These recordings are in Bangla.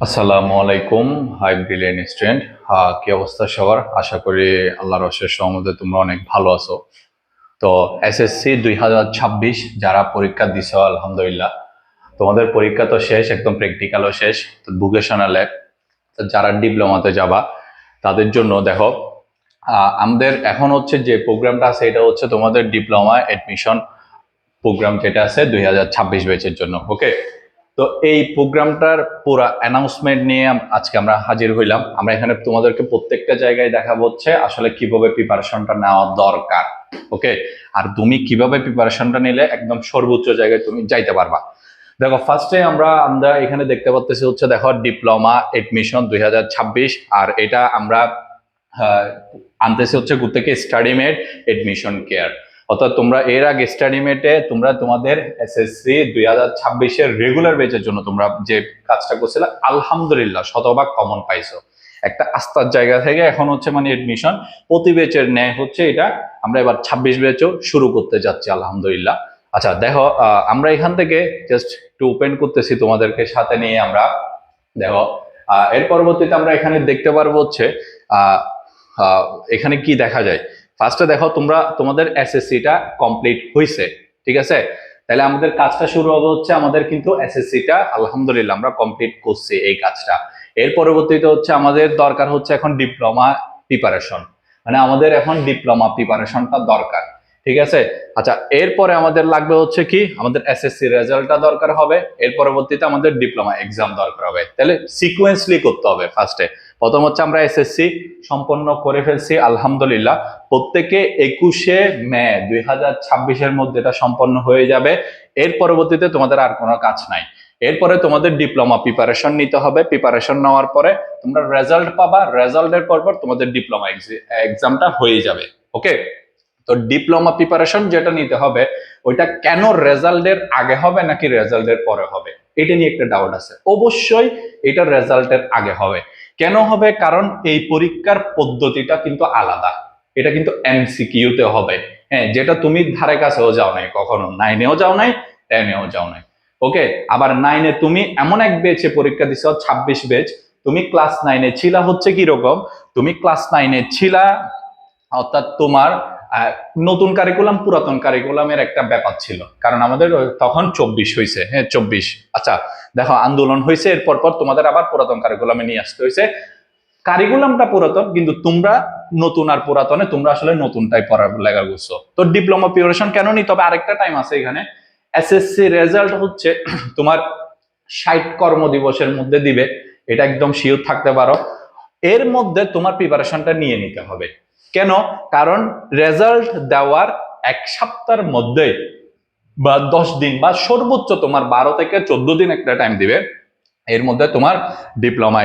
আসসালামু আলাইকুম। হাই ব্রিলিয়ান্ট স্টুডেন্ট, কি অবস্থা সবার? আশা করি আল্লাহর অশেষ রহমতে তোমরা অনেক ভালো আছো। তো এসএসসি 2026 যারা পরীক্ষা দিছো, আলহামদুলিল্লাহ তোমাদের পরীক্ষা তো শেষ, একদম প্র্যাকটিক্যালও শেষ। তো ভোকেশনালে যারা ডিপ্লোমাতে যাবা তাদের জন্য দেখো, আমাদের এখন হচ্ছে যে প্রোগ্রামটা আছে এটা হচ্ছে তোমাদের ডিপ্লোমা এডমিশন প্রোগ্রাম, যেটা আছে 2026 ব্যাচের জন্য। ওকে, তো এই প্রোগ্রামটার পুরো অ্যানাউন্সমেন্ট নিয়ে আজকে আমরা হাজির হইলাম। আমরা এখানে তোমাদেরকে প্রত্যেকটা জায়গায় দেখাবো হচ্ছে আসলে কিভাবে প্রিপারেশনটা নেওয়া দরকার। ওকে, আর তুমি কিভাবে প্রিপারেশনটা নিলে একদম সর্বোচ্চ জায়গায় তুমি যাইতে পারবা। দেখো, ফার্স্টে আমরা এখানে দেখতে পাচ্ছি হচ্ছে, দেখো, ডিপ্লোমা এডমিশন 2026। আর এটা আমরা আনতেছি হচ্ছে থেকে স্টাডিমেট এডমিশন কেয়ার। অর্থাৎ তোমরা এর আগে স্টাডিমেটে তোমরা তোমাদের এসএসসি 2026-এর রেগুলার বেচের জন্য তোমরা যে কাজটা করছিলে, আলহামদুলিল্লাহ শতভাগ কমন পাইছো। একটা আস্থার জায়গা থেকে এখন হচ্ছে মানে এডমিশন প্রতি বেচের ন্যায় হচ্ছে এটা আমরা এবার 26 বেচও শুরু করতে যাচ্ছি, আলহামদুলিল্লাহ। আচ্ছা দেখো, আমরা এখান থেকে জাস্ট একটু ওপেন করতেছি তোমাদেরকে সাথে নিয়ে। আমরা দেখো, এর পরবর্তীতে আমরা এখানে দেখতে পারবো হচ্ছে আহ এখানে কি দেখা যায়। ফার্স্টে দেখো, তোমাদের এসএসসিটা কমপ্লিট হয়েছে, ঠিক আছে? তাহলে আমাদের কাজটা শুরু হবে হচ্ছে, আমাদের কিন্তু এসএসসিটা আলহামদুলিল্লাহ আমরা কমপ্লিট করছি এই কাজটা। এর পরবর্তীতে হচ্ছে আমাদের দরকার হচ্ছে এখন ডিপ্লোমা প্রিপারেশন, মানে আমাদের এখন ডিপ্লোমা প্রিপারেশনটা দরকার, ঠিক আছে? আচ্ছা, এরপরে আমাদের লাগবে হচ্ছে কি, আমাদের এসএসসি রেজাল্টটা দরকার হবে। এর পরবর্তীতে আমাদের ডিপ্লোমা এক্সাম দরকার হবে। তাহলে সিকোয়েন্সলি করতে হবে। ফার্স্টে প্রথম হচ্ছে আমরা এসএসসি সম্পন্ন করে ফেলছি, আলহামদুলিল্লাহ। প্রত্যেকে 21শে মে 2026-এর মধ্যে এটা সম্পন্ন হয়ে যাবে। এর পরবর্তীতে তোমাদের আর কোনো কাজ নাই। এরপরে তোমাদের ডিপ্লোমা প্রিপারেশন নিতে হবে। প্রিপারেশন নেওয়ার পরে তোমরা রেজাল্ট পাবা। রেজাল্টের পর তোমাদের ডিপ্লোমা এক্সামটা হয়ে যাবে। ওকে, তো ডিপ্লোমা প্রিপারেশন যেটা নিতে হবে, ওইটা কেন রেজাল্টের আগে হবে নাকি রেজাল্টের পরে হবে, এটা নিয়ে একটা ডাউট আছে। অবশ্যই এটা রেজাল্টের আগে হবে। কেন হবে? কারণ এই পরীক্ষার পদ্ধতিটা কিন্তু আলাদা। এটা কিন্তু এমসিকিউতে হবে। হ্যাঁ, যেটা তুমি ধারে কাছেও যাও নাই কখনো, 9-এও যাও নাই, 10-এও যাও নাই। ওকে, আবার 9-এ তুমি এমন এক বেচে পরীক্ষা দিছো, 26 বেচ। তুমি ক্লাস 9-এ ছিলা হচ্ছে কি রকম, তুমি ক্লাস 9-এ ছিলা, অর্থাৎ তোমার নতুন কারিকুলাম পুরাতন কারিকুলামের একটা ব্যাপার ছিল, কারণ আমাদের তখন 24 হয়েছে। হ্যাঁ, 24। আচ্ছা দেখো, আন্দোলন হয়েছে, এরপর পর তোমাদের আবার পুরাতন কারিকুলামে নিয়ে আসতে হয়েছে। কারিকুলামটা পুরাতন, কিন্তু তোমরা নতুন। আর পুরাতনে তোমরা আসলে নতুনটাই পড়ার লেখা করছো। তো ডিপ্লোমা প্রিপারেশন কেন নি? তবে আরেকটা টাইম আছে এখানে। এসএসসি রেজাল্ট হচ্ছে তোমার 60 কর্মদিবসের মধ্যে দিবে, এটা একদম শিওর থাকতে পারো। এর মধ্যে তোমার প্রিপারেশনটা নিয়ে নিতে হবে। কেন? কারণ রেজাল্ট দেওয়ার 1 সপ্তাহের মধ্যে বা 10 দিন বা সর্বোচ্চ তোমার 12 থেকে 14 দিন একটা টাইম দিবে। এর মধ্যে তোমার ডিপ্লোমা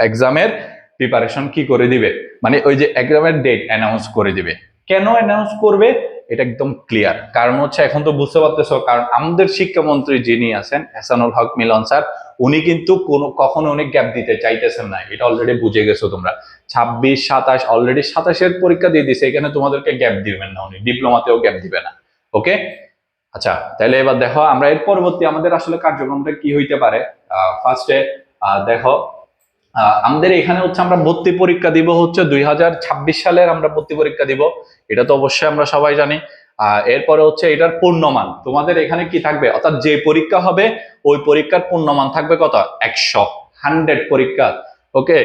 এক্সামের প্রিপারেশন কি করে দিবে, মানে ওই যে এক্সামের ডেট অ্যানাউন্স করে দিবে। কেন অ্যানাউন্স করবে এটা একদম ক্লিয়ার। কারণ হচ্ছে এখন তো বুঝতে পারতেছো, কারণ আমাদের শিক্ষামন্ত্রী যিনি আছেন এহসানুল হক মিলন স্যার, উনি কিন্তু কখনো উনি গ্যাপ দিতে চাইতেছেন না। এটা অলরেডি বুঝে গেছো তোমরা। 26, 27 অলরেডি 27-এর পরীক্ষা দিয়ে দিছে, এখানে তোমাদেরকে গ্যাপ দিবেন না উনি, ডিপ্লোমাতেও গ্যাপ দিবে না। ওকে, আচ্ছা তাহলে এবার দেখো, আমরা এর পরবর্তী আমাদের আসলে কার্যক্রমটা কি হইতে পারে। ফার্স্টে দেখো, আমাদের এখানে হচ্ছে আমরা ভর্তি পরীক্ষা দিব হচ্ছে 2026 সালের আমরা ভর্তি পরীক্ষা দিব। এটা তো অবশ্যই আমরা সবাই জানি। এরপরে হচ্ছে এটার পূর্ণমান তোমাদের এখানে কি থাকবে, অর্থাৎ যে পরীক্ষা হবে ওই পরীক্ষার পূর্ণমান থাকবে কত? 100, 100 পরীক্ষা। ওকে,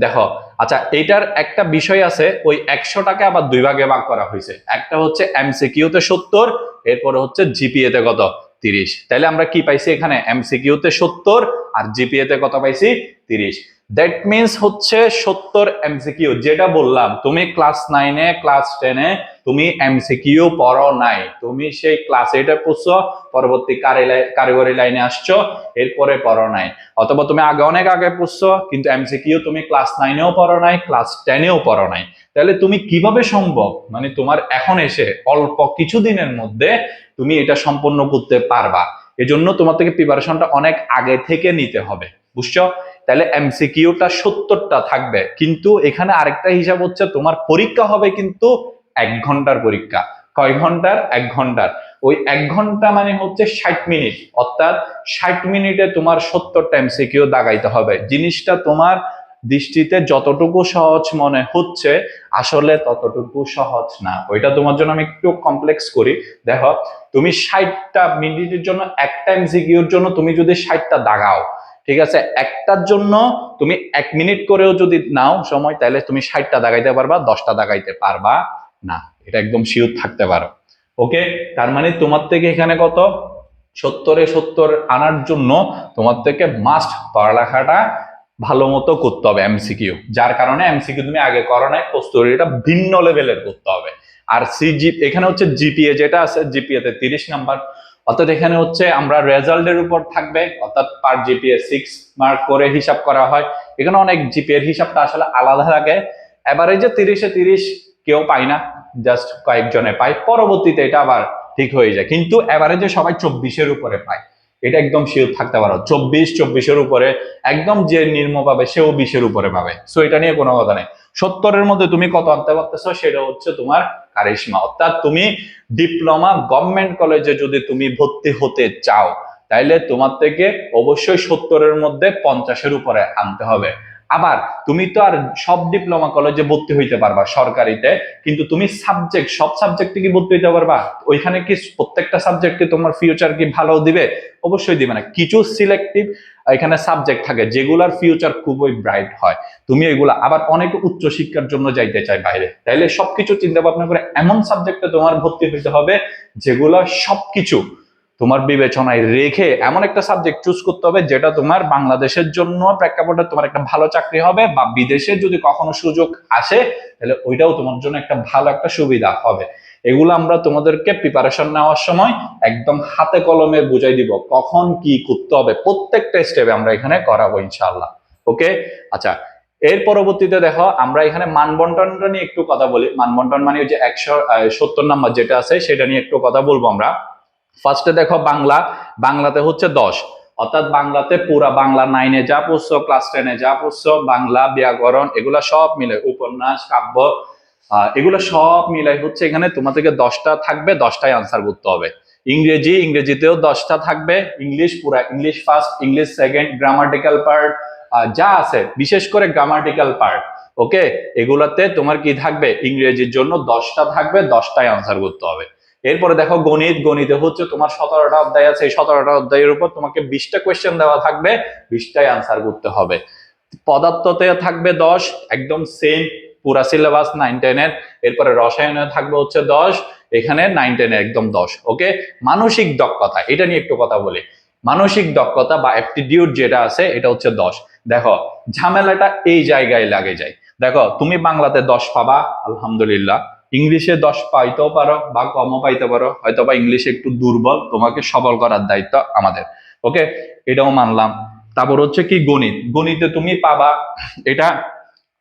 দেখো, আচ্ছা এইটার একটা বিষয় আছে, ওই 100টাকে আবার দুই ভাগে ভাগ করা হয়েছে। একটা হচ্ছে এমসিকিউ তে 70, এরপরে হচ্ছে জিপিএ তে কত? 30। তাহলে আমরা কি পাইছি এখানে? এমসিকিউ তে 70 আর জিপিএ তে কত পাইছি? 30। দ্যাট মিনস হচ্ছে 70 এমসিকিউ। যেটা বললাম, তুমি ক্লাস 9-এ ক্লাস 10-এ তুমি এমসিকিউ পড়ো নাই, তুমি সেই ক্লাস 8-এ পড়ছো, পরবর্তী কারিগরি লাইনে আসছো, এরপরে পড়ো নাই। অথবা তুমি আগে অনেক আগে পড়ছো, কিন্তু এমসিকিউ তুমি ক্লাস 9-এও পড়ো নাই, ক্লাস 10-এও পড়ো নাই। তাহলে তুমি কিভাবে সম্ভব, মানে তোমার এখন এসে অল্প কিছুদিনের মধ্যে তুমি এটা সম্পন্ন করতে পারবা? এজন্য তোমার থেকে প্রিপারেশনটা অনেক আগে থেকে নিতে হবে, বুঝছো? তাহলে এমসিকিউটা 70টা থাকবে, কিন্তু এখানে আরেকটা হিসাব হচ্ছে, তোমার পরীক্ষা হবে কিন্তু 1 ঘন্টার পরীক্ষা। কয় ঘন্টার? 1 ঘন্টার। ওই 1 ঘন্টা মানে হচ্ছে 60 মিনিট, অর্থাৎ 60 মিনিটে তোমার 70টা এমসিকিউ দাগাইতে হবে। জিনিসটা তোমার দৃষ্টিতে যতটুকু সহজ মনে হচ্ছে আসলে ততটুকু সহজ না। ওইটা তোমার জন্য আমি একটু কমপ্লেক্স করি। দেখো, তুমি 60টা মিনিটের জন্য একটা এমসিকিউর জন্য তুমি যদি 60টা দাগাও, ঠিক আছে, একটার জন্য তুমি 1 মিনিট করেও যদি নাও সময়, তাহলে তুমি 60টা দাগাইতে পারবা, 10টা দাগাইতে পারবা না। এটা একদম শিওর থাকতে পারো। ওকে, তার মানে তোমার থেকে এখানে কত, 70-এ 70 আনার জন্য তোমার থেকে মাস্ট পড়ালেখাটা ভালো মতো করতে হবে এমসিকিউ, যার কারণে এমসিকিউ তুমি আগে করো নাই, প্রস্তুতিটা ভিন্ন লেভেলের করতে হবে। আর এখানে হচ্ছে জিপিএ যেটা আছে, জিপিএ তে 30 নাম্বার, অর্থাৎ এখানে হচ্ছে আমরা রেজাল্টের উপর থাকবে, অর্থাৎ পার জিপিএ 6 মার্ক করে হিসাব করা হয়। এখানে অনেক জিপিএ এর হিসাবটা আসলে আলাদা থাকে। এভারেজে 30-এ 30 কেউ পায় না, জাস্ট কয়েকজনে পায়, পরবর্তীতে এটা আবার ঠিক হয়ে যায়, কিন্তু এভারেজে সবাই 24-এর উপরে পায়। এটা একদম শিওর থাকতে পারো, 24-24-এর উপরে, একদম যে নিম্ন পাবে সেও 20-এর উপরে পাবে। সো এটা নিয়ে কোনো কথা নেই। 70-এর মধ্যে তুমি কত আনতে পারতেছো সেটা হচ্ছে তোমার কারিশমা। অর্থাৎ তুমি ডিপ্লোমা গভর্নমেন্ট কলেজে যদি তুমি ভর্তি হতে চাও, তাইলে তোমার থেকে অবশ্যই 70-এর মধ্যে 50-এর উপরে আনতে হবে। আবার তুমি তো আর সব ডিপ্লোমা কলেজে ভর্তি হইতে পারবা সরকারিতে, কিন্তু তুমি সব সাবজেক্টে কি ভর্তি হইতে পারবা? ওইখানে কি প্রত্যেকটা সাবজেক্টে তোমার ফিউচার কি ভালো দিবে? অবশ্যই দিবে না। কিছু সিলেক্টিভ এখানে সাবজেক্ট থাকে যেগুলার ফিউচার খুবই ব্রাইট হয়, তুমি এগুলা, আবার অনেক উচ্চ শিক্ষার জন্য যাইতে চায় বাইরে, তাইলে সবকিছু চিন্তা ভাবনা করে এমন সাবজেক্টে তোমার ভর্তি হইতে হবে যেগুলা সবকিছু তোমার বিবেচনায় রেখে এমন একটা সাবজেক্ট চুজ করতে হবে যেটা তোমার বাংলাদেশের জন্য প্রেক্ষাপটে তোমার একটা ভালো চাকরি হবে, বা বিদেশে যদি কখনো সুযোগ আসে তাহলে ওইটাও তোমার জন্য একটা ভালো একটা সুবিধা হবে। এগুলো আমরা তোমাদেরকে প্রিপারেশন নেওয়ার সময় একদম হাতে কলমে বুঝাই দিব, কখন কি করতে হবে প্রত্যেকটা স্টেপে আমরা এখানে করাবো ইনশাআল্লাহ। ওকে, আচ্ছা, এর পরবর্তীতে দেখো আমরা এখানে মানবন্টনটা নিয়ে একটু কথা বলি। মানবন্টন মানে যে 170 নাম্বার যেটা আছে সেটা নিয়ে একটু কথা বলবো আমরা। ফার্স্টে দেখো বাংলাতে হচ্ছে 10, অর্থাৎ বাংলাতে পুরা বাংলা 9-এ যা পড়ছো, ক্লাস 10-এ যা পড়ছো, বাংলা ব্যাকরণ এগুলা সব মিলে, উপন্যাস কাব্য এগুলো সব মিলাই হচ্ছে এখানে তোমার থেকে 10টা থাকবে, 10টাই আনসার করতে হবে। ইংরেজিতেও 10টা থাকবে, ইংলিশ পুরা, English first, English second, grammatical part যা আছে, বিশেষ করে গ্রামাটিক্যাল পার্ট, ওকে, এগুলাতে তোমার কি থাকবে, ইংরেজির জন্য 10টা থাকবে, 10টাই আনসার করতে হবে। এরপরে দেখো গণিতে হচ্ছে তোমার 17টা অধ্যায় আছে, এই 17টা অধ্যায়ের উপর তোমাকে 20টা কোয়েশ্চেন দেওয়া থাকবে, 20টাই আনসার করতে হবে। পদার্থতে থাকবে 10, একদম সেম পুরা সিলেবাস 9-10-এর। এরপরে রসায়নে থাকবে হচ্ছে 10, এখানে 9-10-এ একদম 10। ওকে, মানসিক দক্ষতা এটা নিয়ে একটু কথা বলি। মানসিক দক্ষতা বা অ্যাপটিটিউড যেটা আছে এটা হচ্ছে 10। দেখো, ঝামেলাটা এই জায়গায় লাগে যায়। দেখো, তুমি বাংলাতে 10 পাবা, আলহামদুলিল্লাহ, ইংলিশে 10 পাইতেও পারো বা কমও পাইতে পারো, হয়তো বা ইংলিশে একটু দুর্বল, তোমাকে সবল করার দায়িত্ব আমাদের। ওকে, এটাও মানলাম। তারপর হচ্ছে কি গণিতে তুমি পাবা, এটা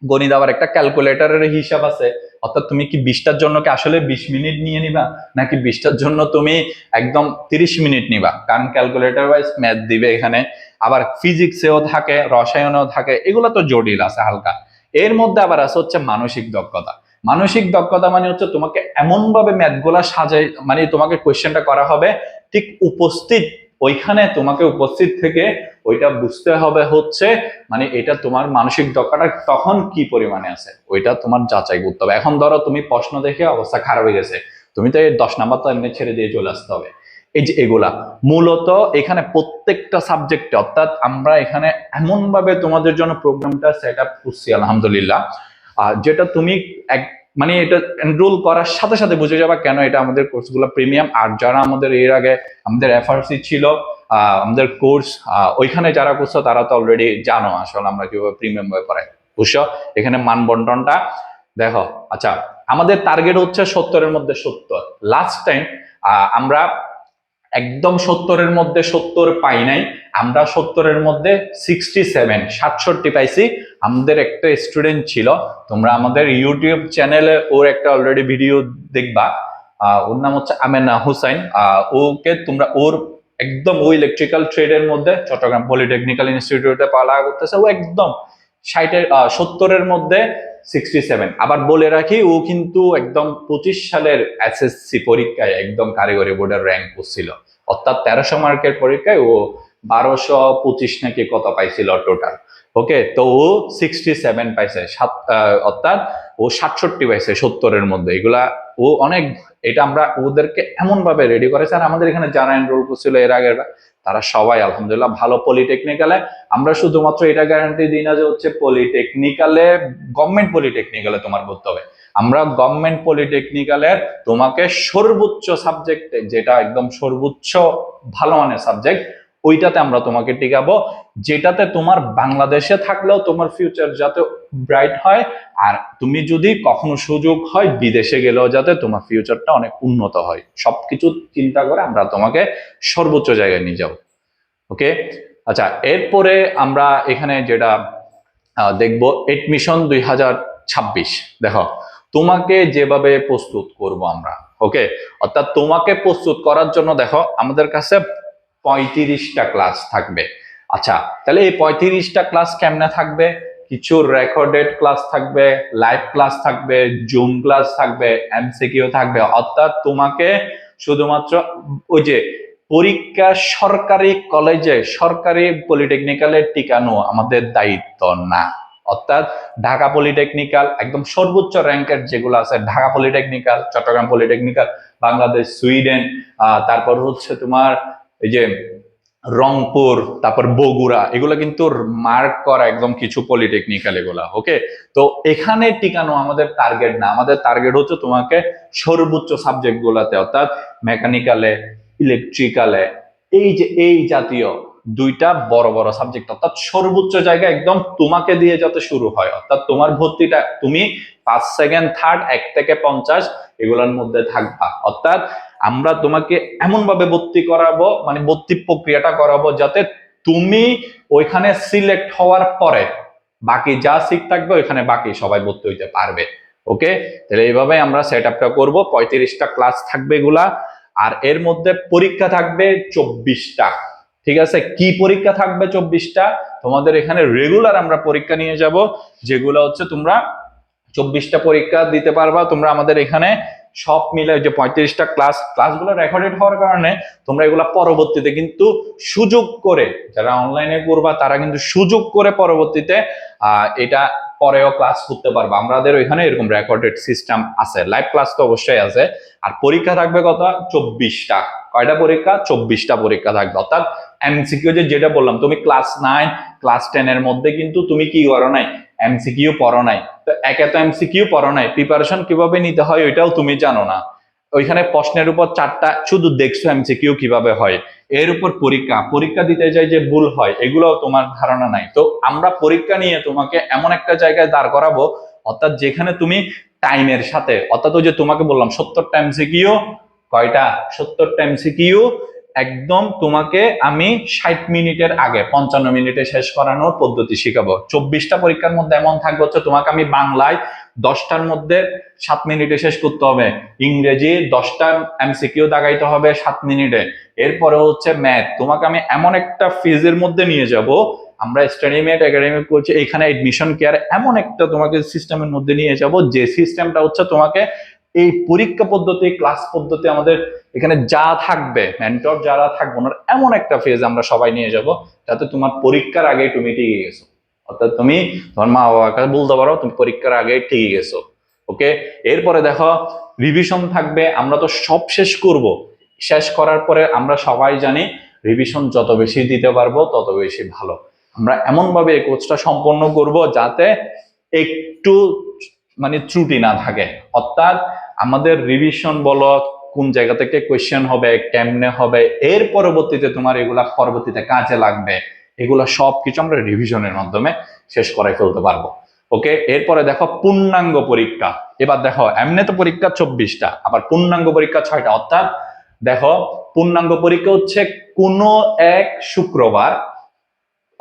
গণিত আবার একটা ক্যালকুলেটরের হিসাব আছে, অর্থাৎ তুমি কি 20টার জন্য কি আসলে 20 মিনিট নিয়ে নিবা, নাকি 20টার জন্য তুমি একদম 30 মিনিট নিবা, কারণ ক্যালকুলেটর ওয়াইজ ম্যাথ দিবে এখানে। আবার ফিজিক্সেও থাকে, রসায়নেও থাকে, এগুলো তো জটিল আছে হালকা। এর মধ্যে আবার আছে হচ্ছে মানসিক দক্ষতা। মানসিক দক্ষতা মানে হচ্ছে তোমাকে এমন ভাবে ম্যাথ গুলা সাজাই, মানে তোমাকে কোয়েশ্চেনটা করা হবে ঠিক উপস্থিত, ওইখানে তোমাকে উপস্থিত থেকে ওইটা বুঝতে হবে হচ্ছে, মানে এটা তোমার মানসিক দক্ষতা তখন কি পরিমাণে আছে ওইটা তোমার যাচাই করতে হবে। এখন ধরো তুমি প্রশ্ন দেখে অবস্থা খারাপ হয়ে গেছে, তুমি তো এই 10 নাম্বার তো এমনি ছেড়ে দিয়ে চলে আসতে হবে। এই যে এগুলা মূলত এখানে প্রত্যেকটা সাবজেক্টে, অর্থাৎ আমরা এখানে এমন ভাবে তোমাদের জন্য প্রোগ্রামটা সেট আপ করছি আলহামদুলিল্লাহ, যেটা তুমি এক, মানে এটা এনরোল করার সাথে সাথে বুঝে যাবা কেন এটা আমাদের কোর্সগুলো প্রিমিয়াম। আর যারা আমাদের এর আগে আমাদের এফআরসি ছিল, আমাদের কোর্স ওইখানে যারা করছো তারা তো অলরেডি জানো আসলে আমরা কিভাবে প্রিমিয়াম ভাবে পড়াই, বুঝছো। এখানে মান বন্টনটা দেখো। আচ্ছা, আমাদের টার্গেট হচ্ছে 70-এর মধ্যে 70। লাস্ট টাইম আমরা একদম 70-এর মধ্যে 70 পাই নাই, আমরা 70-এর মধ্যে 67 পাইছি। আমাদের একটা স্টুডেন্ট ছিল, তোমরা আমাদের ইউটিউব চ্যানেলে ওর একটা অলরেডি ভিডিও দেখবা, ওর নাম হচ্ছে আমেনা হুসাইন। ওকে তোমরা, ওর একদম ওই ইলেকট্রিক্যাল ট্রেডের মধ্যে চট্টগ্রাম পলিটেকনিক্যাল ইনস্টিটিউটে পড়ালেখা করতেছে, ও একদম 70-এর মধ্যে 67। আবার বলে রাখি, ও কিন্তু একদম 25 সালের এসএসসি পরীক্ষায় একদম কারিগরি বোর্ডের র্যাঙ্ক করছিল, অর্থাৎ 1300 মার্কের পরীক্ষায় ও 1225 নাকি কত পাইছিল টোটাল। ওকে, তো ও 67 পাইছে, অর্থাৎ ও 67 পাইছে 70-এর মধ্যে। এগুলা ও অনেক, এটা আমরা ওদেরকে এমন ভাবে রেডি করেছে। আর আমাদের এখানে যারা এনরোল করছিল এর আগের, তারা সবাই আলহামদুলিল্লাহ ভালো পলিটেকনিক্যালে। আমরা শুধুমাত্র এটা গ্যারান্টি দিই না যে হচ্ছে পলিটেকনিক্যালে, গভর্নমেন্ট পলিটেকনিক্যালে তোমার করতে হবে। আমরা গভর্নমেন্ট পলিটেকনিক্যালের তোমাকে সর্বোচ্চ সাবজেক্টে, যেটা একদম সর্বোচ্চ ভালো মানের সাবজেক্ট, ওইটাতে আমরা তোমাকে টিকাবো, যেটাতে তোমার বাংলাদেশে থাকলেও তোমার ফিউচার যাতে ব্রাইট হয়, আর তুমি যদি কখনো সুযোগ হয় বিদেশে গেলেও যাতে তোমার ফিউচারটা অনেক উন্নত হয়। সবকিছু চিন্তা করে আমরা তোমাকে সর্বোচ্চ জায়গায় নিয়ে যাবো। ওকে, আচ্ছা, এরপরে আমরা এখানে যেটা দেখবো, এডমিশন 2026। দেখো, তোমাকে যেভাবে প্রস্তুত করব আমরা, ওকে, অর্থাৎ তোমাকে প্রস্তুত করার জন্য দেখো আমাদের কাছে 35টা ক্লাস থাকবে। আচ্ছা, তাহলে এই 35টা ক্লাস কেমনে থাকবে? কিছু রেকর্ডেড ক্লাস থাকবে, লাইভ ক্লাস থাকবে, জুম ক্লাস থাকবে, এমসিকিউ থাকবে। অর্থাৎ তোমাকে শুধুমাত্র ওই যে পরীক্ষা সরকারি কলেজে, সরকারি পলিটেকনিক্যালে টিকানো আমাদের দায়িত্ব না। অর্থাৎ ঢাকা পলিটেকনিক্যাল একদম সর্বোচ্চ র্যাঙ্কের যেগুলো আছে, Dhaka polytechnical, Chittagong polytechnical, Bangladesh, Sweden, তারপর হচ্ছে তোমার এই যে রংপুর, তারপর বগুড়া, এগুলো কিন্তু মার্ক করা একদম কিছু পলিটেকনিক্যাল এগুলা। ওকে, তো এখানে টিকানো আমাদের টার্গেট না। আমাদের টার্গেট হচ্ছে তোমাকে সর্বোচ্চ সাবজেক্ট গুলাতে, অর্থাৎ মেকানিক্যালে, ইলেকট্রিক্যালে, এই জাতীয় দুইটা বড় বড় সাবজেক্ট, অর্থাৎ সর্বোচ্চ জায়গায় একদম তোমাকে দিয়ে যাতে শুরু হয়। অর্থাৎ তোমার ভর্তিটা তুমি 1st, 2nd, 3rd 1 থেকে 50 এগুলোর মধ্যে থাকবা। অর্থাৎ আমরা তোমাকে এমন ভাবে ভর্তি করাবো, মানে ভর্তি প্রক্রিয়াটা করাবো যাতে তুমি ওইখানে সিলেক্ট হওয়ার পরে বাকি যা সিট থাকবে ওইখানে বাকি সবাই ভর্তি হইতে পারবে। ওকে, তাহলে এইভাবে আমরা সেট আপটা করবো। 35টা ক্লাস থাকবে এগুলা, আর এর মধ্যে পরীক্ষা থাকবে 24টা। ঠিক আছে, কি পরীক্ষা থাকবে 24টা? তোমাদের এখানে রেগুলার আমরা পরীক্ষা নিয়ে যাব, যেগুলো হচ্ছে তোমরা 24টা পরীক্ষা দিতে পারবা তোমরা আমাদের এখানে। সব মিলে যে 35টা ক্লাসগুলো রেকর্ডেড হওয়ার কারণে তোমরা এগুলা পরবর্তীতে কিন্তু সুযোগ করে, যারা অনলাইনে করবা তারা কিন্তু সুযোগ করে পরবর্তীতে এটা পরেও ক্লাস করতে পারবা। আমাদের ওইখানে এরকম রেকর্ডেড সিস্টেম আছে, লাইভ ক্লাস তো অবশ্যই আছে। আর পরীক্ষা থাকবে কত? 24টা। কয়টা পরীক্ষা? 24টা পরীক্ষা থাকবে। অর্থাৎ এমসিকিউ যেটা বললাম, তুমি ক্লাস 9, ক্লাস 10 এর মধ্যে কিন্তু তুমি কি করো নাই? এমসিকিউ পড়ো নাই। তো একে তো এমসিকিউ পড়ো নাই, প্রিপারেশন কিভাবে নিতে হয় ওইটাও তুমি জানো না। ওইখানে প্রশ্নের উপর 4টা শুধু দেখছো এমসিকিউ কিভাবে হয়, এর উপর পরীক্ষা দিতে যাই যে ভুল হয়, এগুলোও তোমার ধারণা নাই। তো আমরা পরীক্ষা নিয়ে তোমাকে এমন একটা জায়গায় দাঁড় করাবো, অর্থাৎ যেখানে তুমি টাইমের সাথে, অর্থাৎ ওই যে তোমাকে বললাম 70টা এমসিকিউ, কয়টা? 70টা এমসিকিউ একদম তোমাকে আমি 60 মিনিটের আগে 55 মিনিটে শেষ করানোর পদ্ধতি শিখাবো। 24টা পরীক্ষার মধ্যে এমন থাকবে হচ্ছে তোমাকে আমি বাংলায় 10টার মধ্যে 7 মিনিটে শেষ করতে হবে, ইংরেজি 10টা এমসিকিউ দাগাইতে হবে 7 মিনিটে, এরপরে হচ্ছে ম্যাথ। তোমাকে আমি এমন একটা ফেজের মধ্যে নিয়ে যাব, আমরা স্টাডিমেট একাডেমি করছি এখানে এডমিশন কেয়ার, এমন একটা তোমাকে সিস্টেমের মধ্যে নিয়ে যাব যে সিস্টেমটা হচ্ছে তোমাকে এই পরীক্ষা পদ্ধতি, ক্লাস পদ্ধতি, আমাদের এখানে যা থাকবে, মেন্টর যারা থাকবে ওনার এমন একটা ফেজ আমরা সবাই নিয়ে যাব যাতে তোমার পরীক্ষার আগে তুমি টিকে গেছো। অর্থাৎ তুমি তোমার মা বাবার কাছে বলতে পারো তুমি পরীক্ষার আগে টিকে গেছো। ওকে, এরপরে দেখো রিভিশন থাকবে। আমরা তো সব শেষ করব, শেষ করার পরে আমরা সবাই জানি রিভিশন যত বেশি দিতে পারবো তত বেশি ভালো। আমরা এমন ভাবে এই কোর্সটা সম্পন্ন করব যাতে একটু মানে ত্রুটি না থাকে। অর্থাৎ আমাদের রিভিশন বলো, কোন জায়গা থেকে কোয়েশ্চেন হবে, কেমনে হবে, এর পরবর্তীতে তোমার এগুলা পরবর্তীতে কাজে লাগবে, এগুলা সবকিছু আমরা রিভিশনের মাধ্যমে শেষ করে ফেলতে পারবো। ওকে, এরপরে দেখো পূর্ণাঙ্গ পরীক্ষা। এবার দেখো এমনি তো পরীক্ষা 24টা, আবার পূর্ণাঙ্গ পরীক্ষা 6টা। অর্থাৎ দেখো পূর্ণাঙ্গ পরীক্ষা হচ্ছে কোনো এক শুক্রবার,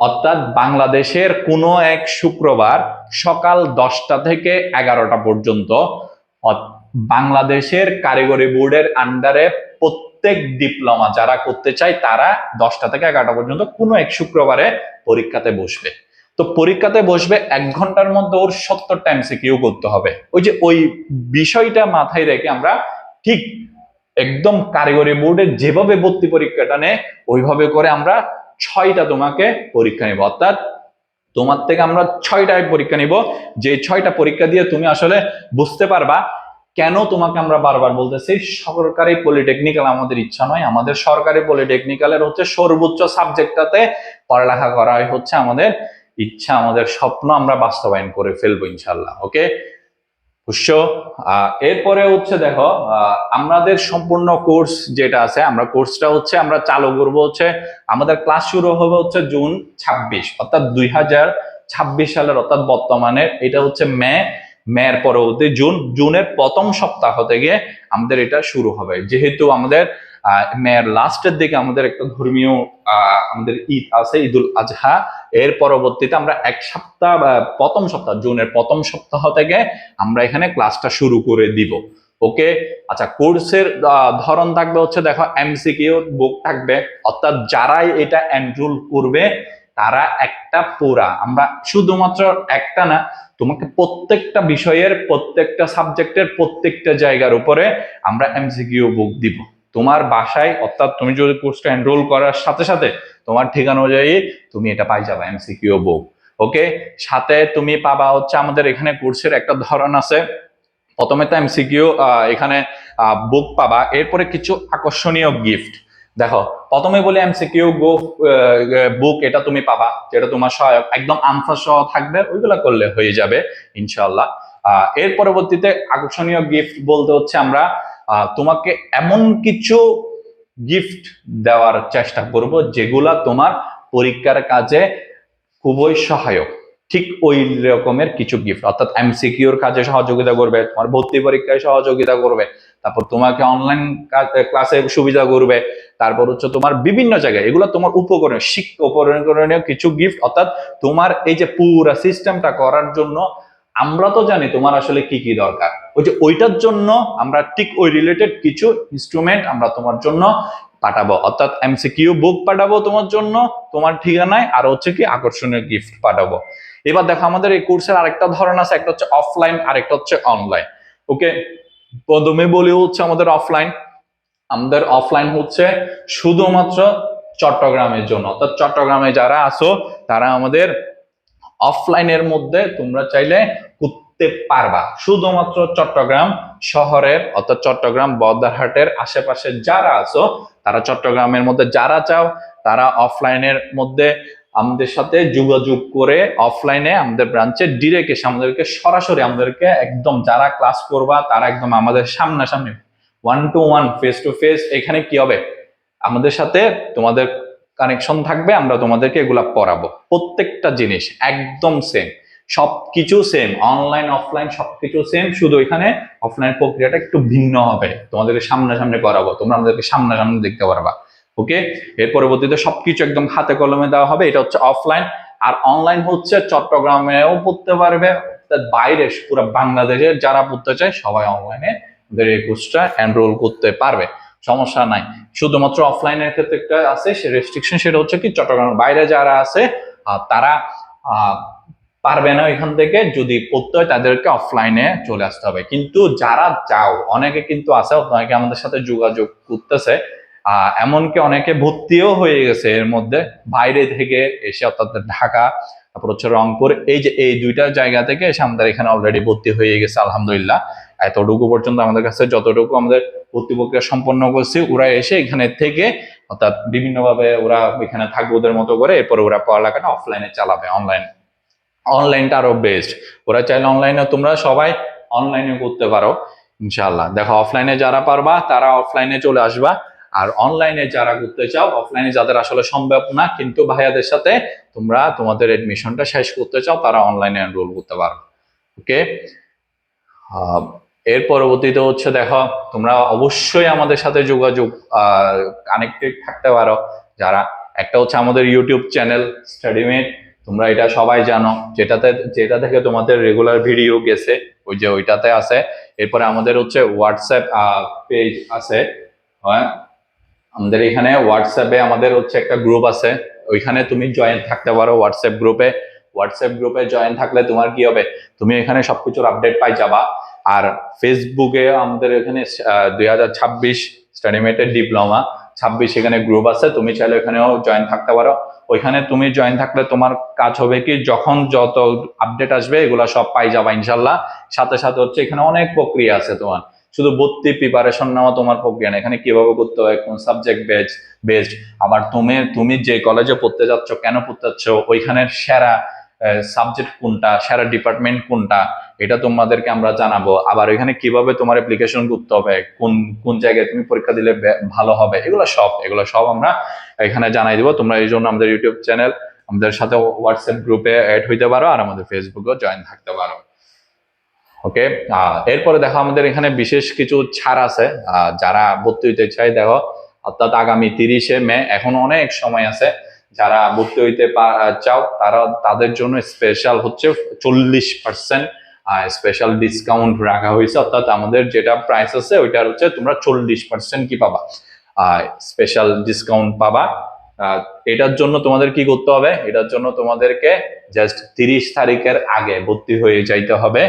অর্থাৎ বাংলাদেশের কোনো এক শুক্রবার সকাল 10টা থেকে 11টা পর্যন্ত বাংলাদেশের কারিগরি বোর্ডের আন্ডারে প্রত্যেক ডিপ্লোমা যারা করতে চায় তারা 10টা থেকে 11টা পর্যন্ত কোনো এক শুক্রবারে পরীক্ষাতে বসবে। তো পরীক্ষাতে বসবে 1 ঘন্টার মধ্যে ওর 70টা এমসিকিউ করতে হবে। ওই বিষয়টা মাথায় রেখে আমরা ঠিক একদম কারিগরি বোর্ডে যেভাবে ভর্তি পরীক্ষাটা নেয় ওইভাবে করে আমরা 6টা তোমাকে পরীক্ষা নিব, অর্থাৎ তোমার থেকে আমরা 6টায় পরীক্ষা নিব। যে 6টা পরীক্ষা দিয়ে তুমি আসলে বুঝতে পারবা কেন তোমাকে আমরা বারবার বলতেছি সরকারি পলিটেকনিক্যাল আমাদের ইচ্ছা নয়, আমাদের সরকারি পলিটেকনিক্যালের হচ্ছে সর্বোচ্চ সাবজেক্টটাতে পড়ালেখা করাই হচ্ছে আমাদের ইচ্ছা, আমাদের স্বপ্ন, আমরা বাস্তবায়ন করে ফেলবো ইনশাল্লাহ। ওকে বুঝছো? এরপরে হচ্ছে দেখো আমাদের সম্পূর্ণ কোর্স যেটা আছে, আমরা কোর্সটা হচ্ছে আমরা চালু করব হচ্ছে, আমাদের ক্লাস শুরু হবে হচ্ছে জুন 26, অর্থাৎ 2026 সালের, অর্থাৎ বর্তমানে এটা হচ্ছে মের পরবর্তী জুনের প্রথম সপ্তাহ থেকে আমাদের এটা শুরু হবে। যেহেতু আমাদের মের লাস্টের দিকে আমাদের একটা ধর্মীয় আমাদের ঈদ আছে, ঈদুল আজহা, এর পরবর্তীতে আমরা 1 সপ্তাহ প্রথম সপ্তাহ জুনের প্রথম সপ্তাহ থেকে আমরা এখানে ক্লাসটা শুরু করে দিব। ওকে আচ্ছা, কোর্সের ধরন থাকবে হচ্ছে দেখো এমসিকিউ বুক থাকবে, অর্থাৎ যারাই এটা এনরোল করবে তারা একটা পুরা, আমরা শুধুমাত্র একটা না, তোমাকে প্রত্যেকটা বিষয়ের প্রত্যেকটা সাবজেক্টের প্রত্যেকটা জায়গার উপরে আমরা এমসিকিউ বুক দিব তোমার বাসায়, অর্থাৎ তুমি যদি কোর্সটা এনরোল করার সাথে সাথে তোমার ঠিকানা অনুযায়ী তুমি এটা পাই যাবে এমসিকিউ বুক। ওকে, সাথে তুমি পাবা হচ্ছে আমাদের এখানে কোর্সের একটা ধরন আছে, প্রথমে তো এমসিকিউ এখানে বুক পাবা, এরপরে কিছু আকর্ষণীয় গিফট। দেখো প্রথমে বলি এমসিকিউ বুক এটা তুমি পাবা, যেটা তোমার সহায়ক, একদম আনসার সহ থাকবে, ওইগুলা করলে হয়ে যাবে ইনশাআল্লাহ। এর পরবর্তীতে আকর্ষণীয় গিফট বলতে হচ্ছে আমরা তোমাকে এমন কিছু গিফট দেওয়ার চেষ্টা করব যেগুলা তোমার পরীক্ষার কাজে খুবই সহায়ক। ঠিক ওই রকমের কিছু গিফট, অর্থাৎ এমসিকিউর কাজে সহযোগিতা করবে, তোমার ভর্তি পরীক্ষায় সহযোগিতা করবে, তারপর তোমাকে অনলাইন ক্লাসে সুবিধা করবে, তারপর হচ্ছে তোমার বিভিন্ন জায়গায় এগুলো তোমার উপকরণীয় উপকরণীয় কিছু গিফট, অর্থাৎ তোমার এই যে পুরো সিস্টেমটা করার জন্য আমরা তো জানি তোমার আসলে কি কি দরকার, ওইটার জন্য আমরা ঠিক ওই রিলেটেড কিছু ইনস্ট্রুমেন্ট আমরা তোমার জন্য পাঠাবো, অর্থাৎ এমসিকিউ বুক পাঠাবো তোমার জন্য তোমার ঠিকানায়, আর হচ্ছে কি আকর্ষণীয় গিফট পাঠাবো। এবার দেখো আমাদের এই কোর্সের আরেকটা ধরন আছে, একটা হচ্ছে অফলাইন আর একটা হচ্ছে অনলাইন। ওকে, প্রথমে বলি হচ্ছে আমাদের অফলাইন। আমাদের অফলাইন হচ্ছে শুধুমাত্র চট্টগ্রামের জন্য, অর্থাৎ চট্টগ্রামে যারা আছো তারা আমাদের অফলাইনের মধ্যে তোমরা চাইলে করতে পারবা। শুধুমাত্র চট্টগ্রাম শহরের, অর্থাৎ চট্টগ্রাম বদ্দারহাটের আশেপাশে যারা আছো তারা চট্টগ্রামের মধ্যে যারা চাও তারা অফলাইনের মধ্যে আমাদের সাথে যোগাযোগ করে অফলাইনে আমাদের ব্রাঞ্চে ডিরেক্ট এসে আমাদেরকে সরাসরি আমাদেরকে একদম যারা ক্লাস করবা তারা একদম আমাদের সামনাসামনি 1-to-1 ফেস টু ফেস এখানে কি হবে আমাদের সাথে তোমাদের কানেকশন থাকবে, আমরা তোমাদেরকে এগুলা পড়াবো, প্রত্যেকটা জিনিস একদম সেম, সবকিছু সেম, অনলাইন অফলাইন সবকিছু সেম, শুধু এখানে অফলাইন প্রক্রিয়াটা একটু ভিন্ন হবে, তোমাদেরকে সামনাসামনি করাবো, তোমরা আমাদেরকে সামনাসামনি দেখতে পারবা। ওকে, এর পরবর্তীতে সবকিছু একদম হাতে কলমে দেওয়া হবে, এটা হচ্ছে অফলাইন। আর অনলাইন হচ্ছে চট্টগ্রামেও পড়তে পারবে, বাইরে পুরো বাংলাদেশের যারা পড়তে চায় সবাই অনলাইনে আমাদের এই কোর্সটা এনরোল করতে পারবে, সমস্যা নাই। শুধুমাত্র অফলাইনের ক্ষেত্রে একটা আছে সে রেস্ট্রিকশন, সেটা হচ্ছে কি চট্টগ্রামের বাইরে যারা আছে তারা পারবে না এখান থেকে, যদি পড়তে হয় তাদেরকে অফলাইনে চলে আসতে হবে। কিন্তু যারা চাও, অনেকে কিন্তু আছে, অনেকে আমাদের সাথে যোগাযোগ করতেছে, এমনকি অনেকে ভর্তিও হয়ে গেছে এর মধ্যে বাইরে থেকে এসে, অর্থাৎ ঢাকা, তারপর হচ্ছে রংপুর, এই যে এই দুইটা জায়গা থেকে এসে আমাদের এখানে অলরেডি ভর্তি হয়ে গেছে আলহামদুলিল্লাহ। এতটুকু পর্যন্ত আমাদের কাছে যতটুকু আমাদের ভর্তি প্রক্রিয়া সম্পন্ন করছি, ওরা এসে এখানে থেকে, অর্থাৎ বিভিন্নভাবে ওরা এখানে থাকবে ওদের মতো করে, এরপরে ওরা পড়ালেখাটা অফলাইনে চালাবে। অনলাইনটা আরো বেস্ট, ওরা চাইলে অনলাইনে তোমরা সবাই অনলাইনে করতে পারো ইনশাআল্লাহ। দেখো অফলাইনে যারা পারবা তারা অফলাইনে চলে আসবা, আর অনলাইনে যারা করতে চাও, অফলাইনে যাদের আসলে সম্ভব না কিন্তু ভাইয়াদের সাথে তোমরা তোমাদের এডমিশনটা শেষ করতে চাও, তারা অনলাইনে এনরোল করতে পারো। ওকে, এর পরবর্তীতে হচ্ছে দেখো তোমরা অবশ্যই আমাদের সাথে যোগাযোগ কানেক্টেড থাকতে পারো যারা, একটা হচ্ছে আমাদের ইউটিউব চ্যানেল স্টাডিমেট, তোমরা এটা সবাই জানো, যেটা থেকে তোমাদের রেগুলার ভিডিও গেছে, ওইটাতে আছে। এরপরে আমাদের হচ্ছে হোয়াটসঅ্যাপ পেজ আছে, হ্যাঁ আমাদের এখানে হোয়াটসঅ্যাপে আমাদের হচ্ছে একটা গ্রুপ আছে, ওইখানে তুমি জয়েন থাকতে পারো হোয়াটসঅ্যাপ গ্রুপে। হোয়াটসঅ্যাপ গ্রুপে জয়েন থাকলে তোমার কি হবে, তুমি এখানে সবকিছুর আপডেট পাই যাবা। আর ফেসবুকে আমাদের এখানে 2026 স্টাডিমেটের ডিপ্লোমা 26 এখানে গ্রুপ আছে, তুমি চাইলে এখানেও জয়েন থাকতে পারো। ওইখানে তুমি জয়েন থাকলে তোমার কাজ হবে কি, যখন যত আপডেট আসবে এগুলা সব পাই যাবা ইনশাল্লাহ। সাথে সাথে হচ্ছে এখানে অনেক প্রক্রিয়া আছে তোমার, শুধু ভর্তি প্রিপারেশন নেওয়া তোমার প্রক্রিয়া না, এখানে কিভাবে করতে হয়, কোন সাবজেক্ট বেসড, আবার তুমি যে কলেজে পড়তে যাচ্ছ, কেন পড়তে যাচ্ছ, ওইখানের সেরা সাবজেক্ট কোনটা, সেরা ডিপার্টমেন্ট কোনটা, এটা তোমাদেরকে আমরা জানাবো। আবার এখানে কিভাবে তোমার অ্যাপ্লিকেশন করতে হবে, কোন কোন জায়গায় তুমি পরীক্ষা দিলে ভালো হবে, এগুলো সব আমরা এখানে জানাই দিব। তোমরা এই জন্য আমাদের ইউটিউব চ্যানেল, আমাদের সাথে হোয়াটসঅ্যাপ গ্রুপে অ্যাড হইতে পারো, আর আমাদের ফেসবুকেও জয়েন থাকতে পারো। ওকে, এরপরে দেখো আমাদের এখানে বিশেষ কিছু ছাড় আছে যারা ভর্তি হইতে চাই। দেখো, অর্থাৎ আগামী 30শে মে, এখন অনেক সময় আছে, যারা ভর্তি হইতে চাও তাদের জন্য স্পেশাল হচ্ছে 40% স্পেশাল ডিসকাউন্ট রাখা হয়েছে। অর্থাৎ আমাদের যেটা প্রাইস আছে ওইটার হচ্ছে তোমরা 40% কি পাবা, স্পেশাল ডিসকাউন্ট পাবা। এটার জন্য তোমাদের কি করতে হবে, এটার জন্য তোমাদেরকে জাস্ট 30 তারিখের আগে ভর্তি হয়ে যাইতে হবে।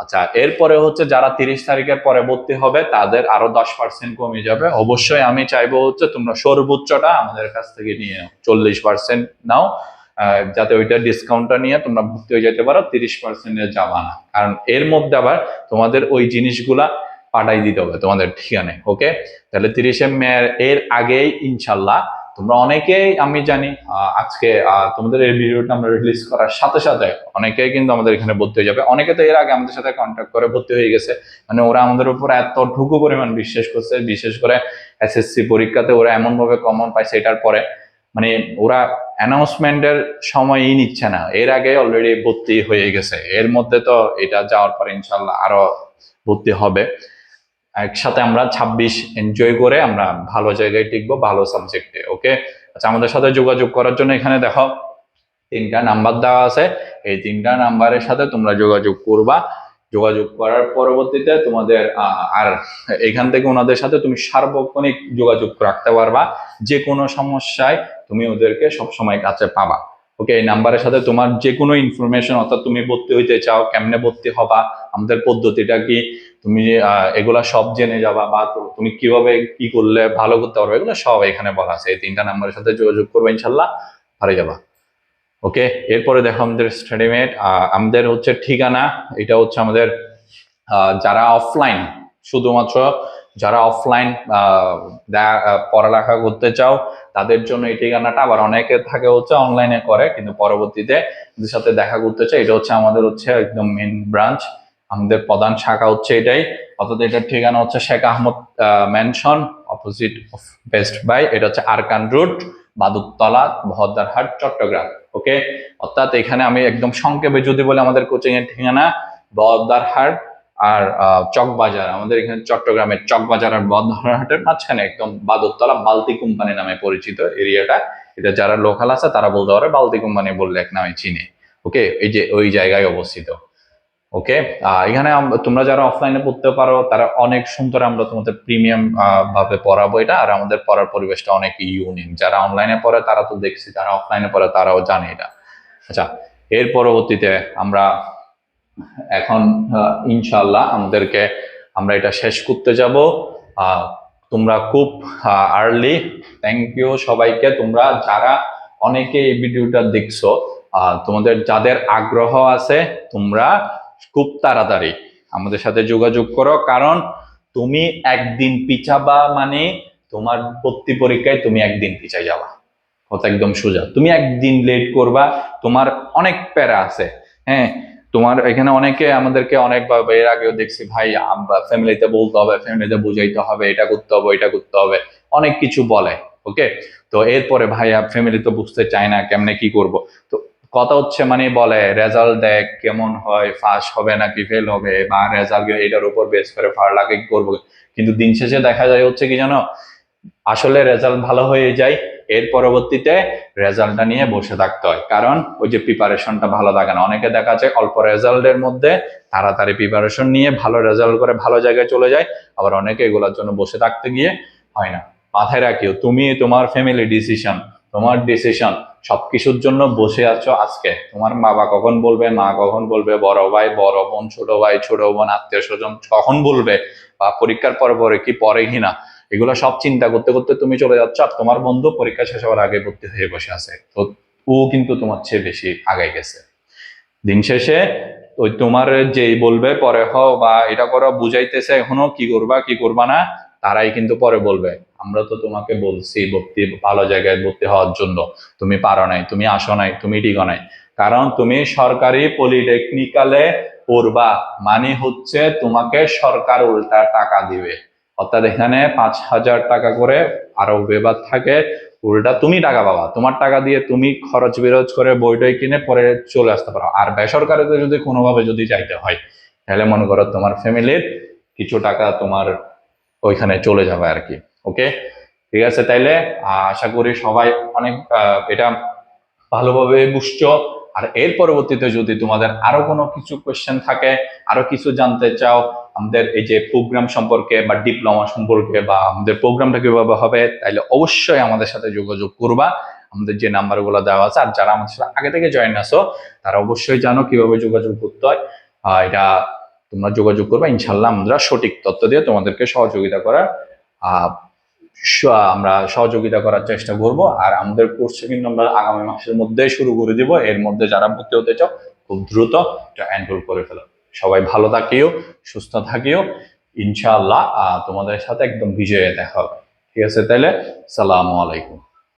আচ্ছা, এরপরে হচ্ছে যারা 30 তারিখের পরে ভর্তি হবে তাদের আরো 10% কমে যাবে। অবশ্যই আমি চাইবো হচ্ছে তোমরা সর্বোচ্চটা আমাদের কাছ থেকে নিয়ে 40% নাও, যাতে ওইটা ডিসকাউন্টটা নিয়ে তোমরা ভর্তি হয়ে যেতে পারো, 30% যাবা না। কারণ এর মধ্যে আবার তোমাদের ওই জিনিসগুলা পাঠাই দিতে হবে তোমাদের ঠিকানায়। ওকে, তাহলে 30শে মে এর আগেই ইনশাল্লাহ তোমরা অনেকেই, আমি জানি আজকে তোমাদের এই ভিডিওটা আমরা রিলিজ করার সাথে সাথে অনেকেই কিন্তু আমাদের এখানে ভর্তি হয়ে যাবে। অনেকে তো এর আগে আমাদের সাথে কন্ট্যাক্ট করে ভর্তি হয়ে গেছে, মানে ওরা আমাদের উপর এতটুকু পরিমাণ বিশ্বাস করছে, বিশেষ করে এসএসসি পরীক্ষাতে ওরা এমন ভাবে কমন পাইছে, এটার পরে মানে ওরা অ্যানাউন্সমেন্টের সময়ই নিচ্ছে না, এর আগে অলরেডি ভর্তি হয়ে গেছে। এর মধ্যে তো এটা যাওয়ার পরে ইনশাল্লাহ আরো ভর্তি হবে। একসাথে আমরা 26 এনজয় করে আমরা ভালো জায়গায় টিকবো, ভালো সাবজেক্টে। ওকে, আচ্ছা, আমাদের সাথে যোগাযোগ করার জন্য এখানে দেখো 3টা নাম্বার দেওয়া আছে, এই 3টা নাম্বারের সাথে তোমরা যোগাযোগ করবা। যোগাযোগ করার পরবর্তীতে তোমাদের আর এখান থেকে ওনাদের সাথে তুমি সার্বক্ষণিক যোগাযোগ রাখতে পারবা, যে কোনো সমস্যায় তুমি ওদেরকে সবসময় কাছে পাবা। ওকে, এই নাম্বারের সাথে তোমার যে কোনো ইনফরমেশন, অর্থাৎ তুমি ভর্তি হইতে চাও, কেমনে ভর্তি হবা, আমাদের পদ্ধতিটা কি, তুমি এগুলা সব জেনে যাবা, বা তুমি কিভাবে কি করলে ভালো করতে পারবে, এগুলো সব এখানে বলা আছে। এই 3টা নাম্বারের সাথে যোগাযোগ করবে, ইনশাল্লাহ পারে যাবা। ওকে, এরপরে দেখো আমাদের স্টাডিমেট, আমাদের হচ্ছে ঠিকানা, এটা হচ্ছে আমাদের যারা অফলাইন, শুধুমাত্র যারা অফলাইন পড়ালেখা করতে চাও তাদের জন্য এই ঠিকানাটা। আবার অনেকে থাকে হচ্ছে অনলাইনে করে কিন্তু পরবর্তীতে এদের সাথে দেখা করতে চাই, এটা হচ্ছে আমাদের হচ্ছে একদম মেন ব্রাঞ্চ, আমাদের প্রধান শাখা হচ্ছে এটাই। অর্থাৎ এটার ঠিকানা হচ্ছে Sheikh Ahmed mansion, opposite of Best Buy, এটা হচ্ছে আরকান রোড, বাদুরতলা, বহদ্দারহাট, চট্টগ্রাম। ওকে, অর্থাৎ এখানে আমি একদম সংক্ষেপে যদি বলি, আমাদের কোচিং এর ঠিকানা বহদ্দারহাট আর চকবাজার, আমাদের এখানে চট্টগ্রামের চকবাজার আর বহদ্দারহাটের মাঝখানে একদম বাদুরতলা, বালতি কোম্পানি নামে পরিচিত এরিয়াটা। এটা যারা লোকাল আছে তারা বলতে পারে বালতি কোম্পানি বললে এক নামে চিনে। ওকে, এই যে ওই জায়গায় অবস্থিত। ওকে, এখানে তোমরা যারা অফলাইনে পড়তে পারো তারা অনেক সুন্দর, আমরা তোমাদের প্রিমিয়াম ভাবে পড়াবো এটা, আর আমাদের পড়ার পরিবেশটা অনেক ইউনিক। যারা অনলাইনে পড়ে তারা তো দেখছি, যারা অফলাইনে পড়ে তারাও জানে এটা। আচ্ছা, এর পরবর্তীতে আমরা এখন ইনশাল্লাহ আমরা এটা শেষ করতে যাব। তোমরা খুব আর্লি, থ্যাংক ইউ সবাইকে, তোমরা যারা অনেকে এই ভিডিওটা দেখছো, তোমাদের যাদের আগ্রহ আছে তোমরা খুব তাড়াতাড়ি আমাদের সাথে যোগাযোগ করো। কারণ তুমি একদিন পিছাবা মানে তোমার ভর্তি পরীক্ষায় তুমি একদিন পিছাই যাবা, কথা একদম সোজা। তুমি একদিন লেট করবা, তোমার অনেক প্যারা আছে। হ্যাঁ, তোমার এখানে অনেকে আমাদেরকে অনেকভাবে এর আগেও দেখছি, ভাই ফ্যামিলিতে বলতে হবে, ফ্যামিলিতে বুঝাইতে হবে, এটা করতে হবে, এটা করতে হবে, অনেক কিছু বলে। ওকে, তো এরপরে ভাইয়া ফ্যামিলি তো বুঝতে চায় না কেমনে কি করব। তো কথা হচ্ছে মানে বলে রেজাল্ট দেখ কেমন হয়, পাস হবে নাকি ফেল হবে, বা রেজাল্ট এটার উপর বেস করে লাগে কি করবো। কিন্তু দিন শেষে দেখা যায় হচ্ছে কি জানো, আসলে রেজাল্ট ভালো হয়ে যায়, এর পরবর্তীতে রেজাল্টটা নিয়ে বসে থাকতে হয়। কারণ ওই যে প্রিপারেশনটা ভালো থাকে না, অনেকে দেখা যায় অল্প রেজাল্টের মধ্যে তাড়াতাড়ি প্রিপারেশন নিয়ে ভালো রেজাল্ট করে ভালো জায়গায় চলে যায়, আবার অনেকে এগুলোর জন্য বসে থাকতে গিয়ে হয় না। মাথায় রাখিও, তুমি তোমার ফ্যামিলি ডিসিশন, তোমার ডিসিশন। সবকিছুর জন্য বসে আছো আজকে, তোমার বাবা কখন বলবে, মা কখন বলবে, বড় ভাই, বড় বোন, ছোট ভাই, ছোট বোন, আত্মীয় স্বজন কখন বলবে, বা পরীক্ষার পরে পরে কি পরে কিনা, এগুলো সব চিন্তা করতে করতে তুমি চলে যাচ্ছ। আর তোমার বন্ধু পরীক্ষা শেষ হওয়ার আগে ভর্তি হয়ে বসে আছে, তো ও কিন্তু তোমার চেয়ে বেশি আগায় গেছে। দিন শেষে ওই তোমার যেই বলবে পরে হও বা এটা করো বুঝাইতেছে এখনো কি করবা কি করবা না, তারাই কিন্তু পরে বলবে আমরা তো তোমাকে বলছি ভর্তি, ভালো জায়গায় ভর্তি হওয়ার জন্য, তুমি পারো নাই, তুমি আসো নাই, তুমি টিকো নাই। কারণ তুমি সরকারি পলিটেকনিক্যালে পড়বা, মানে হচ্ছে তোমাকে সরকার উল্টা টাকা দিবে। অর্থাৎ এখানে 5,000 টাকা করে আরো বেবাদ থাকে, উল্টা তুমি টাকা পাবা, তোমার টাকা দিয়ে তুমি খরচ বিরোচ করে বইটই কিনে পরে চলে আসতে পারো। আর বেসরকারিতে যদি কোনোভাবে যদি যাইতে হয়, তাহলে মনে করো তোমার ফ্যামিলির কিছু টাকা তোমার ওইখানে চলে যাবে আর কি। ওকে, ঠিক আছে। তাইলে আশা করি সবাই অনেক এটা ভালোভাবে বুঝছো। আর এর পরবর্তীতে যদি তোমাদের আরো কোনো কিছু কোয়েশ্চেন থাকে, আরো কিছু জানতে চাও আমাদের এই যে প্রোগ্রাম সম্পর্কে বা ডিপ্লোমা সম্পর্কে বা আমাদের প্রোগ্রামটা কিভাবে হবে, তাহলে অবশ্যই আমাদের সাথে যোগাযোগ করবা। আমাদের যে নাম্বারগুলো দেওয়া আছে, আর যারা আমাদের সাথে আগে থেকে জয়েন আছো তারা অবশ্যই জানো কিভাবে যোগাযোগ করতে হয়। এটা তোমরা যোগাযোগ করবা, ইনশাল্লাহ আমরা সঠিক তথ্য দিয়ে তোমাদেরকে সহযোগিতা করার আমরা সহযোগিতা করার চেষ্টা করব। আর আমাদের কোর্সে কিন্তু আমরা আগামী মাসের মধ্যেই শুরু করে দিব। এর মধ্যে যারা ভর্তি হতে চাও খুব দ্রুত এটা এনরোল করে ফেলো। সবাই ভালো থাকিও, সুস্থ থাকিও, ইনশাআল্লাহ তোমাদের সাথে একদম বিজয়ে দেখা হবে। ঠিক আছে, তাহলে সালামু আলাইকুম।